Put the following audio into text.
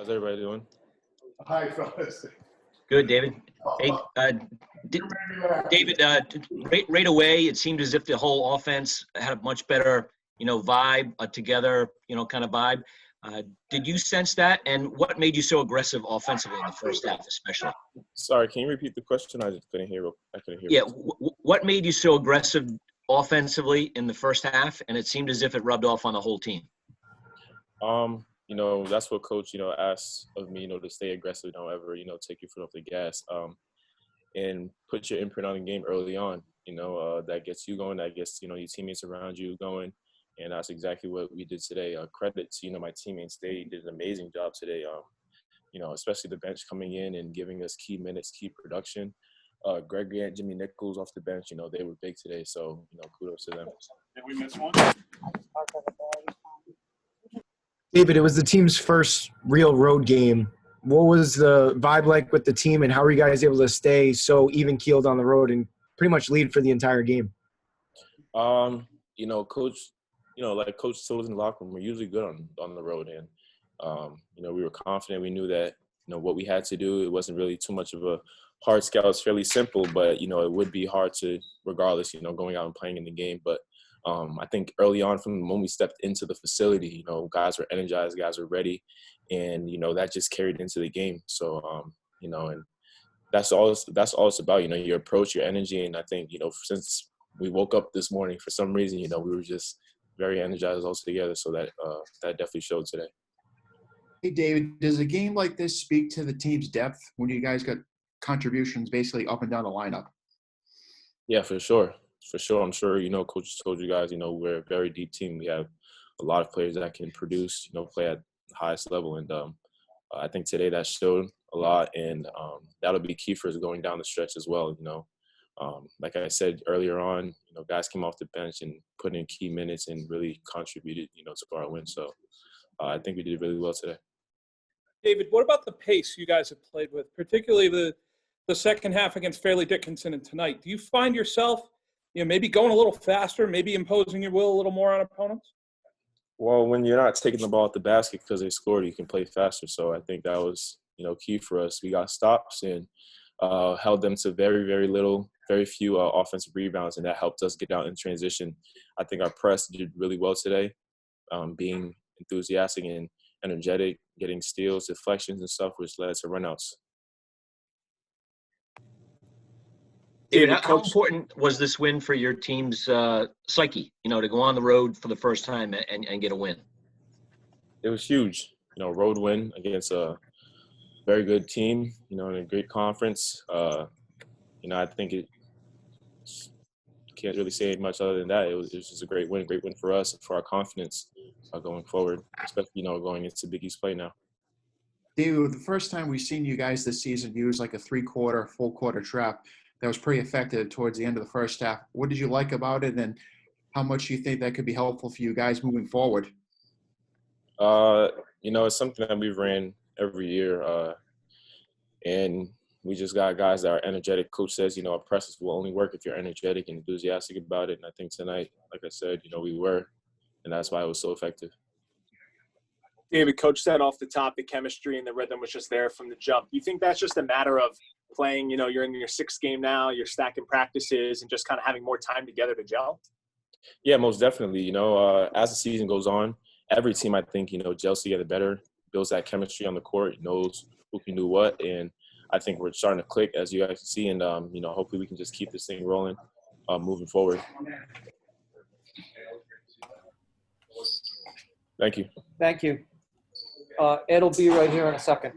How's everybody doing? Hi, fellas. Good, David. Hey, David, right away, it seemed as if the whole offense had a much better, vibe together, kind of vibe. Did you sense that? And what made you so aggressive offensively in the first half, especially? Sorry, can you repeat the question? I just couldn't hear. I couldn't hear. Yeah, what made you so aggressive offensively in the first half? And it seemed as if it rubbed off on the whole team. That's what coach, asks of me, to stay aggressive, don't ever, take your foot off the gas, and put your imprint on the game early on. That gets you going, that gets, your teammates around you going. And that's exactly what we did today. Credit to, my teammates. They did an amazing job today. Especially the bench coming in and giving us key minutes, key production. Gregory and Jimmy Nichols off the bench, they were big today. So, kudos to them. Did we miss one? David, it was the team's first real road game. What was the vibe like with the team, and how were you guys able to stay so even-keeled on the road and pretty much lead for the entire game? Coach, like Coach told us in the locker room, we're usually good on the road. And, we were confident. We knew that, what we had to do, it wasn't really too much of a hard scout. It's fairly simple, but, it would be hard to, regardless, going out and playing in the game. But I think early on from the moment we stepped into the facility, guys were energized, guys were ready. And, that just carried into the game. So, and that's all it's about, your approach, your energy. And I think, since we woke up this morning, for some reason, we were just very energized all together. So that definitely showed today. Hey, David, does a game like this speak to the team's depth when you guys got contributions basically up and down the lineup? Yeah, for sure. For sure. I'm sure, Coach told you guys, we're a very deep team. We have a lot of players that can produce, play at the highest level. And I think today that showed a lot. And that'll be key for us going down the stretch as well, Like I said earlier on, guys came off the bench and put in key minutes and really contributed, to our win. So I think we did really well today. David, what about the pace you guys have played with, particularly the second half against Fairleigh Dickinson and tonight? Do you find yourself, maybe going a little faster, maybe imposing your will a little more on opponents? Well, when you're not taking the ball at the basket because they scored, you can play faster. So I think that was, key for us. We got stops and held them to very few offensive rebounds, and that helped us get out in transition. I think our press did really well today, being enthusiastic and energetic, getting steals, deflections, and stuff, which led to runouts. David, how important was this win for your team's psyche, to go on the road for the first time and get a win? It was huge, road win against a very good team, in a great conference. I think it can't really say much other than that. It was just a great win for us and for our confidence going forward, especially, going into Big East play now. David, the first time we've seen you guys this season use like a three-quarter, full-quarter trap that was pretty effective towards the end of the first half. What did you like about it, and how much do you think that could be helpful for you guys moving forward? It's something that we've ran every year, and we just got guys that are energetic. Coach says, our presses will only work if you're energetic and enthusiastic about it. And I think tonight, like I said, we were, and that's why it was so effective. David, Coach said off the top, the chemistry and the rhythm was just there from the jump. You think that's just a matter of playing, you're in your sixth game now, you're stacking practices and just kind of having more time together to gel? Yeah, most definitely. As the season goes on, every team, I think, gels together better, builds that chemistry on the court, knows who can do what. And I think we're starting to click, as you guys can see. And, hopefully we can just keep this thing rolling moving forward. Thank you. Thank you. Ed will be right here in a second.